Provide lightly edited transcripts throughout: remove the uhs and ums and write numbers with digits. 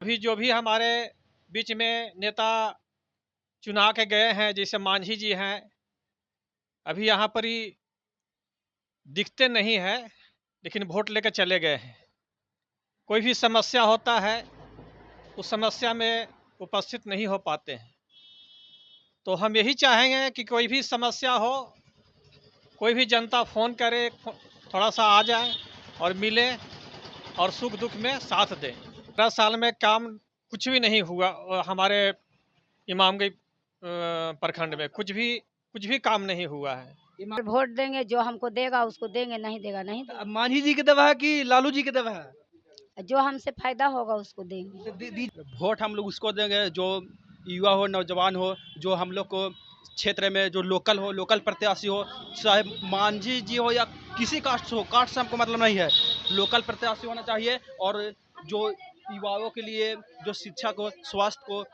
अभी जो भी हमारे बीच में नेता चुना के गए हैं, जैसे मांझी जी हैं, अभी यहाँ पर ही दिखते नहीं है, लेकिन वोट लेकर चले गए हैं। कोई भी समस्या होता है, उस समस्या में उपस्थित नहीं हो पाते हैं। तो हम यही चाहेंगे कि कोई भी समस्या हो, कोई भी जनता फ़ोन करे, थोड़ा सा आ जाए और मिले और सुख दुख में साथ दें। 15 साल में काम कुछ भी नहीं हुआ हमारे इमामगंज प्रखंड में कुछ भी काम नहीं हुआ है। वोट देंगे, जो हमको देगा उसको देंगे, नहीं देगा नहीं देगा। मांझी जी की दवा है कि लालू जी की दवा है? जो हमसे फायदा होगा उसको देंगे। वोट हम लोग उसको देंगे जो युवा हो, नौजवान हो, जो हम लोग को क्षेत्र में जो लोकल प्रत्याशी हो, चाहे मांझी जी हो या किसी कास्ट से हो, कास्ट से हमको मतलब नहीं है। लोकल प्रत्याशी होना चाहिए और जो युवाओं के लिए जो शिक्षा को, स्वास्थ्य को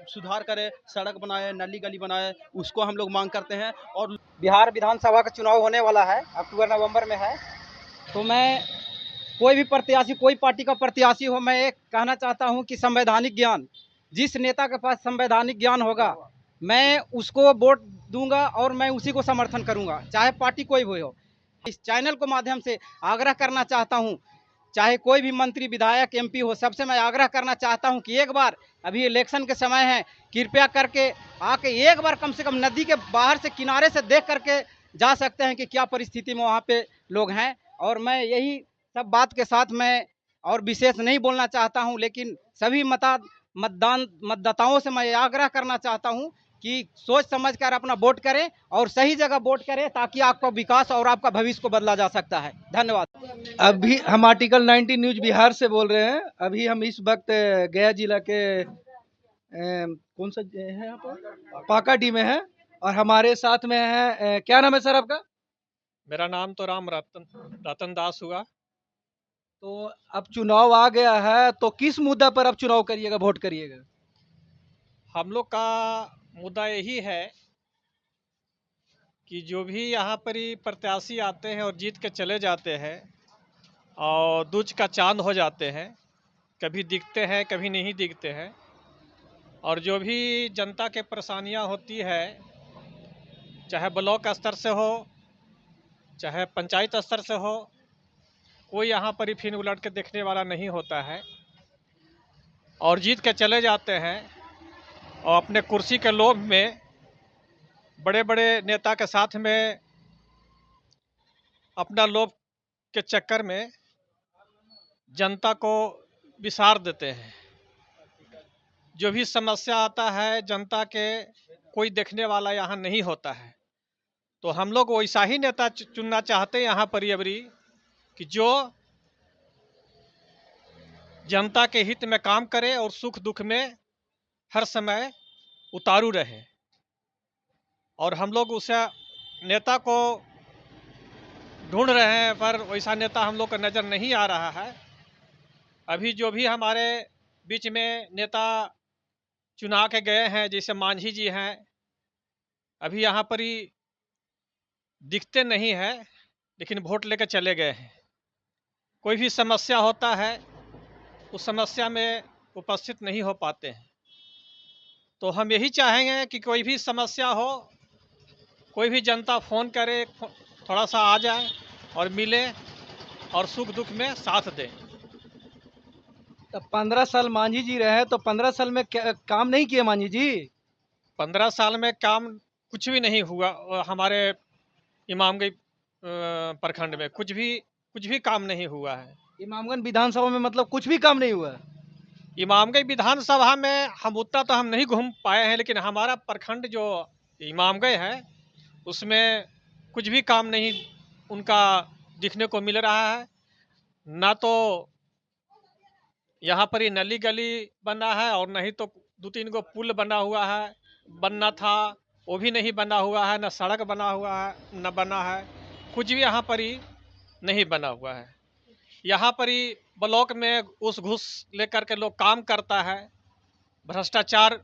सुधार करे, सड़क बनाए, नली गली बनाए, उसको हम लोग मांग करते हैं। और बिहार विधानसभा का चुनाव होने वाला है, अक्टूबर नवंबर में है। तो मैं कोई भी प्रत्याशी, कोई पार्टी का प्रत्याशी हो, मैं एक कहना चाहता हूं कि संवैधानिक ज्ञान, जिस नेता के पास संवैधानिक ज्ञान होगा, मैं उसको वोट दूंगा और मैं उसी को समर्थन करूंगा, चाहे पार्टी कोई भी हो। इस चैनल को माध्यम से आग्रह करना चाहता हूं, चाहे कोई भी मंत्री, विधायक, एमपी हो, सबसे मैं आग्रह करना चाहता हूं कि एक बार, अभी इलेक्शन के समय है, कृपया करके आके एक बार कम से कम नदी के बाहर से, किनारे से देख करके जा सकते हैं कि क्या परिस्थिति में वहाँ पे लोग हैं। और मैं यही सब बात के साथ मैं और विशेष नहीं बोलना चाहता हूं, लेकिन सभी मतदाताओं से मैं आग्रह करना चाहता हूं कि सोच समझ कर अपना वोट करें और सही जगह वोट करें, ताकि आपका विकास और आपका भविष्य को बदला जा सकता है। धन्यवाद। अभी हम आर्टिकल 90 न्यूज बिहार से बोल रहे हैं। अभी हम इस वक्त गया जिला के कौन सा है यहाँ पर, पाकाडी में है, और हमारे साथ में है, क्या नाम है सर आपका? मेरा नाम तो राम रतन दास हुआ। तो अब चुनाव आ गया है, तो किस मुद्दा पर अब चुनाव करिएगा, वोट करिएगा? हम लोग का मुद्दा यही है कि जो भी यहाँ पर ही प्रत्याशी आते हैं और जीत के चले जाते हैं और दूज का चांद हो जाते हैं, कभी दिखते हैं कभी नहीं दिखते हैं, और जो भी जनता के परेशानियाँ होती है, चाहे ब्लॉक स्तर से हो, चाहे पंचायत स्तर से हो, कोई यहाँ पर ही फिर उलट के देखने वाला नहीं होता है और जीत के चले जाते हैं और अपने कुर्सी के लोभ में, बड़े बड़े नेता के साथ में, अपना लोभ के चक्कर में जनता को विसार देते हैं। जो भी समस्या आता है जनता के, कोई देखने वाला यहाँ नहीं होता है। तो हम लोग वैसा ही नेता चुनना चाहते हैं यहाँ पर अबरी, कि जो जनता के हित में काम करे और सुख दुख में हर समय उतारू रहे। और हम लोग उस नेता को ढूंढ रहे हैं, पर वैसा नेता हम लोग का नज़र नहीं आ रहा है। अभी जो भी हमारे बीच में नेता चुना के गए हैं, जैसे मांझी जी हैं, अभी यहाँ पर ही दिखते नहीं है, लेकिन वोट लेकर चले गए हैं। कोई भी समस्या होता है, उस समस्या में उपस्थित नहीं हो पाते हैं। तो हम यही चाहेंगे कि कोई भी समस्या हो, कोई भी जनता फ़ोन करे, थोड़ा सा आ जाए और मिले और सुख दुख में साथ दें। तो 15 साल मांझी जी रहे, तो 15 साल में काम नहीं किए मांझी जी? 15 साल में काम कुछ भी नहीं हुआ हमारे इमामगंज प्रखंड में, कुछ भी काम नहीं हुआ है। इमामगंज विधानसभा में मतलब कुछ भी काम नहीं हुआ? इमामगंज विधानसभा में हम उतना तो हम नहीं घूम पाए हैं, लेकिन हमारा प्रखंड जो इमामगंज है, उसमें कुछ भी काम नहीं उनका दिखने को मिल रहा है। ना तो यहाँ पर ही नली गली बना है, और नहीं तो 2-3 गो पुल बना हुआ है, बनना था वो भी नहीं बना हुआ है। ना सड़क बना हुआ है, न बना है, कुछ भी यहाँ पर ही नहीं बना हुआ है। यहाँ पर ही ब्लॉक में घूस लेकर के लोग काम करता है, भ्रष्टाचार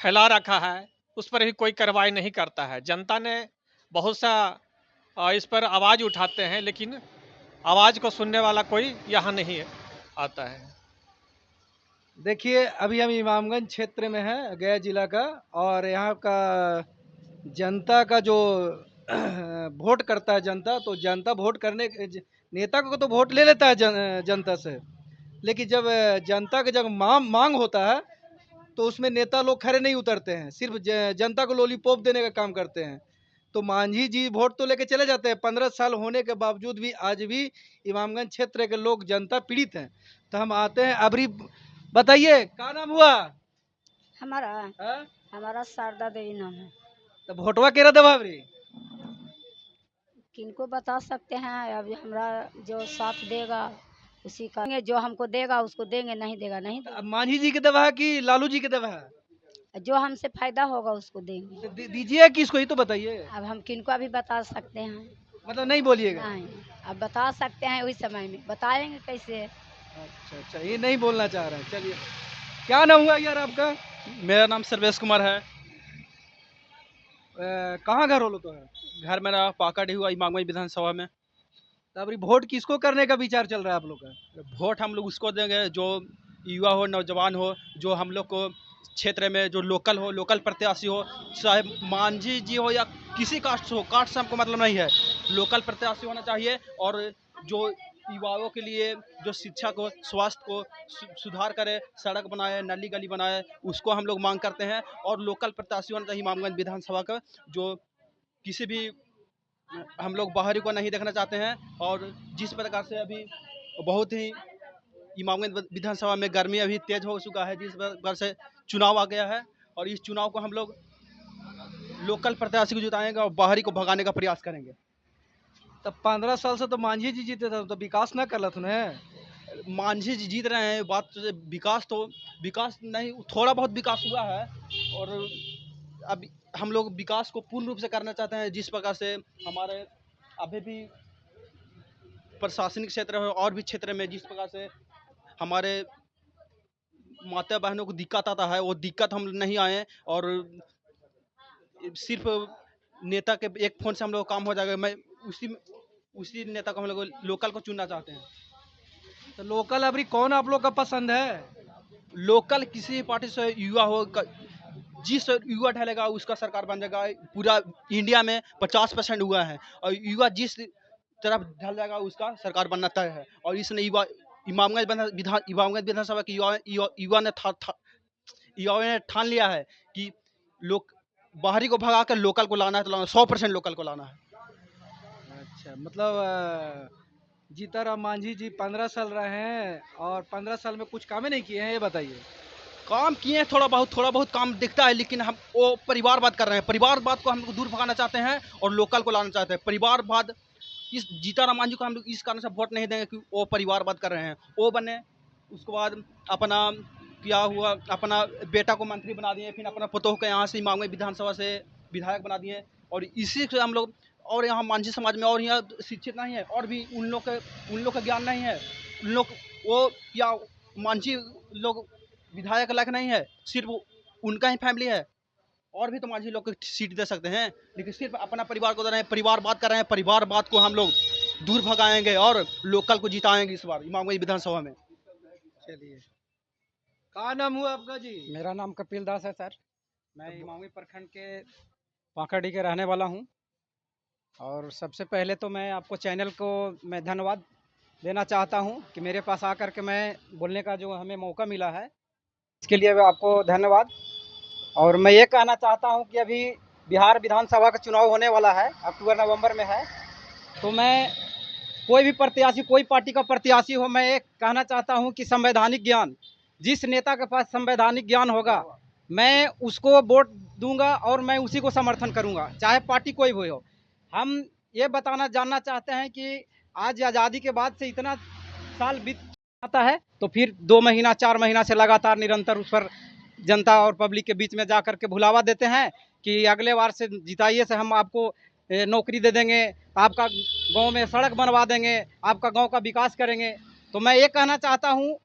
फैला रखा है, उस पर भी कोई कार्रवाई नहीं करता है। जनता ने बहुत सा इस पर आवाज़ उठाते हैं, लेकिन आवाज़ को सुनने वाला कोई यहाँ नहीं आता है। देखिए, अभी हम इमामगंज क्षेत्र में हैं, गया जिला का। और यहाँ का जनता का जो वोट करता है जनता, तो जनता वोट करने नेता को तो वोट ले लेता है जनता से। लेकिन जब जनता का जब मांग होता है, तो उसमें नेता लोग खड़े नहीं उतरते हैं, सिर्फ जनता को लॉलीपॉप देने का काम करते हैं। तो मांझी जी वोट तो लेके चले जाते हैं, 15 साल होने के बावजूद भी आज भी इमामगंज क्षेत्र के लोग जनता पीड़ित हैं। तो हम आते हैं अबरी। बताइए क्या नाम हुआ? हमारा हाँ? हमारा शारदा देवी नाम है। तो वोटवा केरा दबा अबरी? किनको बता सकते हैं, अब हमरा जो साथ देगा उसी का, जो हमको देगा उसको देंगे, नहीं देगा नहीं तो देगा। अब मांझी जी के दबा है कि लालू जी के दबा है? जो हमसे फायदा होगा उसको देंगे। तो दीजिए किसको, ही तो बताइए। अब हम किनको अभी बता सकते हैं? मतलब नहीं बोलिएगा? नहीं, अब बता सकते हैं वही समय में, बताएंगे कैसे? अच्छा अच्छा, ये नहीं बोलना चाह रहे हैं। चलिए, क्या नाम हुआ यार आपका? मेरा नाम सर्वेश कुमार है। कहाँ घर हो लो तो है? घर मेरा पाकड़ हुआ इमामगंज विधानसभा में। तो अभी वोट किसको करने का विचार चल रहा है आप लोग का? वोट हम लोग उसको देंगे जो युवा हो, नौजवान हो, जो हम लोग को क्षेत्र में जो लोकल प्रत्याशी हो, चाहे मांझी जी हो या किसी कास्ट से हो, कास्ट से हमको मतलब नहीं है। लोकल प्रत्याशी होना चाहिए और जो युवाओं के लिए जो शिक्षा को, स्वास्थ्य को सुधार करे, सड़क बनाए, नली गली बनाए, उसको हम लोग मांग करते हैं। और लोकल प्रत्याशी होना चाहिए इमामगंज विधानसभा का, जो किसी भी हम लोग बाहरी को नहीं देखना चाहते हैं। और जिस प्रकार से अभी बहुत ही इमामगंज विधानसभा में गर्मी अभी तेज हो चुका है, जिस प्रकार से चुनाव आ गया है, और इस चुनाव को हम लोग लोकल प्रत्याशी को जिताएंगे और बाहरी को भगाने का प्रयास करेंगे। तब 15 साल से तो मांझी जी जीते थे, तो विकास ना कर ने। मांझी जी जीत रहे हैं, बात तो विकास नहीं, थोड़ा बहुत विकास हुआ है। और अब हम लोग विकास को पूर्ण रूप से करना चाहते हैं, जिस प्रकार से हमारे अभी भी प्रशासनिक क्षेत्र है और भी क्षेत्र में जिस प्रकार से हमारे माता बहनों को दिक्कत आता है, वो दिक्कत हम नहीं आए। और सिर्फ नेता के एक फ़ोन से हम लोग काम हो जाएगा। मैं उसी नेता को हम लोग लोकल को चुनना चाहते हैं। तो लोकल अबरी कौन आप लोग का पसंद है? लोकल किसी भी पार्टी से युवा हो, जिस युवा ढलेगा उसका सरकार बन जाएगा। पूरा इंडिया में 50% युवा है, और युवा जिस तरफ ढल जाएगा उसका सरकार बनना तय है। और इसने इमामगंज विधानसभा के युवाओं ने ठान लिया है कि लोग बाहरी को भगा कर लोकल को लाना है, तो लाना 100% लोकल को लाना है। अच्छा, मतलब जीताराम मांझी जी 15 साल रहे हैं और 15 साल में कुछ कामें नहीं किए हैं, ये बताइए। काम किए हैं, थोड़ा बहुत काम दिखता है, लेकिन हम वो परिवारवाद कर रहे हैं। परिवारवाद को हम लोग दूर भगाना चाहते हैं और लोकल को लाना चाहते हैं। परिवारवाद, इस जीताराम मांझी को हम लोग इस कारण से वोट नहीं देंगे कि वो परिवारवाद कर रहे हैं। वो बने, उसके बाद अपना क्या हुआ, अपना बेटा को मंत्री बना दिए, फिर अपना पुतोह को यहाँ से इमामगंज विधानसभा से विधायक बना दिए। और इसी से हम लोग, और यहाँ मांझी समाज में और यहाँ शिक्षित नहीं है, और भी उन लोग का ज्ञान नहीं है। उन लोग वो या मांझी लोग विधायक लायक नहीं है, सिर्फ उनका ही फैमिली है। और भी तो मांझी लोग को सीट दे सकते हैं, लेकिन सिर्फ अपना परिवार को दे रहे हैं, परिवारवाद कर रहे हैं। परिवारवाद को हम लोग दूर भगाएंगे और लोकल को जिताएंगे इस बार इमामगंज विधानसभा में। चलिए, क्या नाम हुआ आपका जी? मेरा नाम कपिल दास है सर। मैं इमामी प्रखंड के पाकड़ी के रहने वाला हूं। और सबसे पहले तो मैं आपको चैनल को मैं धन्यवाद देना चाहता हूं कि मेरे पास आकर के मैं बोलने का जो हमें मौका मिला है, इसके लिए मैं आपको धन्यवाद। और मैं ये कहना चाहता हूं कि अभी बिहार विधानसभा का चुनाव होने वाला है, अक्टूबर नवंबर में है। तो मैं कोई भी प्रत्याशी, कोई पार्टी का प्रत्याशी हो, मैं ये कहना चाहता हूं कि संवैधानिक ज्ञान, जिस नेता के पास संवैधानिक ज्ञान होगा मैं उसको वोट दूंगा और मैं उसी को समर्थन करूंगा, चाहे पार्टी कोई भी हो। हम ये जानना चाहते हैं कि आज आज़ादी के बाद से इतना साल बीत आता है, तो फिर 2 महीना 4 महीना से लगातार निरंतर उस पर जनता और पब्लिक के बीच में जा कर के भुलावा देते हैं कि अगले बार से जिताइए से हम आपको नौकरी दे देंगे, आपका गांव में सड़क बनवा देंगे, आपका गांव का विकास करेंगे। तो मैं ये कहना चाहता हूँ,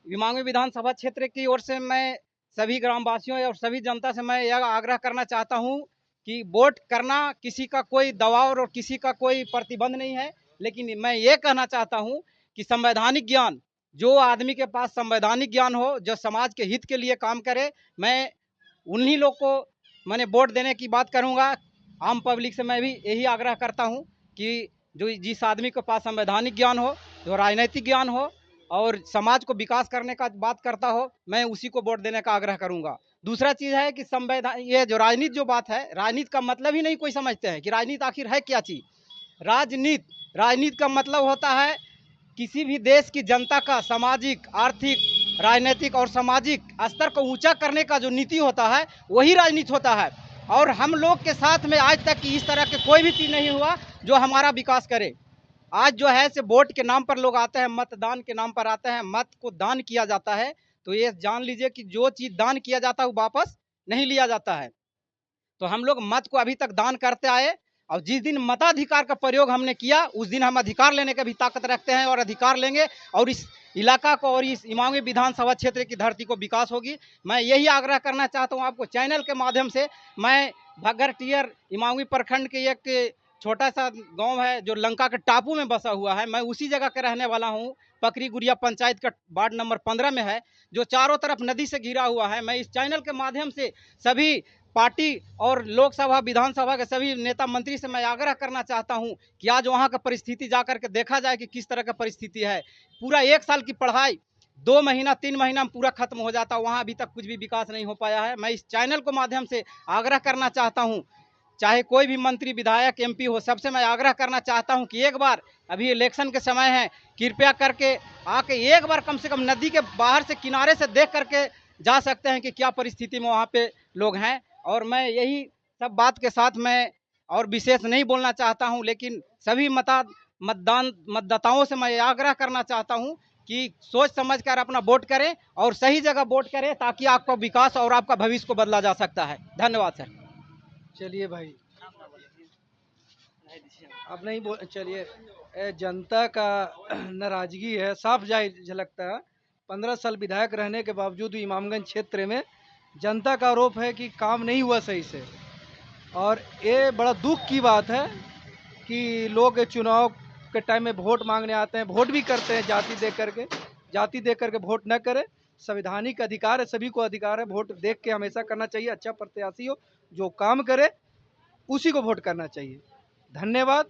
इमामी विधानसभा क्षेत्र की ओर से मैं सभी ग्रामवासियों और सभी जनता से मैं यह आग्रह करना चाहता हूँ कि वोट करना किसी का कोई दबाव और किसी का कोई प्रतिबंध नहीं है, लेकिन मैं ये कहना चाहता हूँ कि संवैधानिक ज्ञान जो आदमी के पास संवैधानिक ज्ञान हो, जो समाज के हित के लिए काम करे, मैं उन्हीं लोग को मैंने वोट देने की बात करूंगा। आम पब्लिक से मैं भी यही आग्रह करता हूं कि जो जिस आदमी के पास संवैधानिक ज्ञान हो, जो राजनीतिक ज्ञान हो और समाज को विकास करने का बात करता हो, मैं उसी को वोट देने का आग्रह करूंगा। दूसरा चीज़ है कि संवैधान, ये जो राजनीति जो बात है, राजनीति का मतलब ही नहीं कोई समझते हैं कि राजनीति आखिर है क्या चीज़। राजनीति का मतलब होता है किसी भी देश की जनता का सामाजिक, आर्थिक, राजनीतिक और सामाजिक स्तर को ऊंचा करने का जो नीति होता है, वही राजनीति होता है। और हम लोग के साथ में आज तक की इस तरह के कोई भी चीज़ नहीं हुआ जो हमारा विकास करे। आज जो है से वोट के नाम पर लोग आते हैं, मतदान के नाम पर आते हैं, मत को दान किया जाता है, तो ये जान लीजिए कि जो चीज़ दान किया जाता है वो वापस नहीं लिया जाता है। तो हम लोग मत को अभी तक दान करते आए, और जिस दिन मताधिकार का प्रयोग हमने किया, उस दिन हम अधिकार लेने का भी ताकत रखते हैं और अधिकार लेंगे, और इस इलाका को और इस इमामी विधानसभा क्षेत्र की धरती को विकास होगी। मैं यही आग्रह करना चाहता हूं आपको चैनल के माध्यम से। मैं भगर टियर इमामी प्रखंड के एक छोटा सा गांव है जो लंका के टापू में बसा हुआ है, मैं उसी जगह का रहने वाला हूं। पकरी गुड़िया पंचायत का वार्ड नंबर 15 में है, जो चारों तरफ नदी से घिरा हुआ है। मैं इस चैनल के माध्यम से सभी पार्टी और लोकसभा विधानसभा के सभी नेता मंत्री से मैं आग्रह करना चाहता हूं कि आज वहां का परिस्थिति जाकर के देखा जाए कि किस तरह का परिस्थिति है। पूरा 1 साल की पढ़ाई 2 महीना 3 महीना में पूरा खत्म हो जाता, वहां अभी तक कुछ भी विकास नहीं हो पाया है। मैं इस चैनल को माध्यम से आग्रह करना चाहता हूं, चाहे कोई भी मंत्री, विधायक, एमपी हो, सबसे मैं आग्रह करना चाहता हूं कि एक बार, अभी इलेक्शन के समय है, कृपया करके आके एक बार कम से कम नदी के बाहर से किनारे से देख करके जा सकते हैं कि क्या परिस्थिति में वहाँ पे लोग हैं। और मैं यही सब बात के साथ मैं और विशेष नहीं बोलना चाहता हूं, लेकिन सभी मतदाताओं से मैं आग्रह करना चाहता हूं कि सोच समझ कर अपना वोट करें और सही जगह वोट करें, ताकि आपका विकास और आपका भविष्य को बदला जा सकता है। धन्यवाद सर। चलिए भाई, अब नहीं बोल, चलिए। जनता का नाराजगी है, साफ झलकता है। 15 साल विधायक रहने के बावजूद भी इमामगंज क्षेत्र में जनता का आरोप है कि काम नहीं हुआ सही से। और ये बड़ा दुख की बात है कि लोग चुनाव के टाइम में वोट मांगने आते हैं, वोट भी करते हैं जाति देख करके वोट न करें। संवैधानिक अधिकार है, सभी को अधिकार है, वोट देख के हमेशा करना चाहिए। अच्छा प्रत्याशी हो, जो काम करे, उसी को वोट करना चाहिए। धन्यवाद।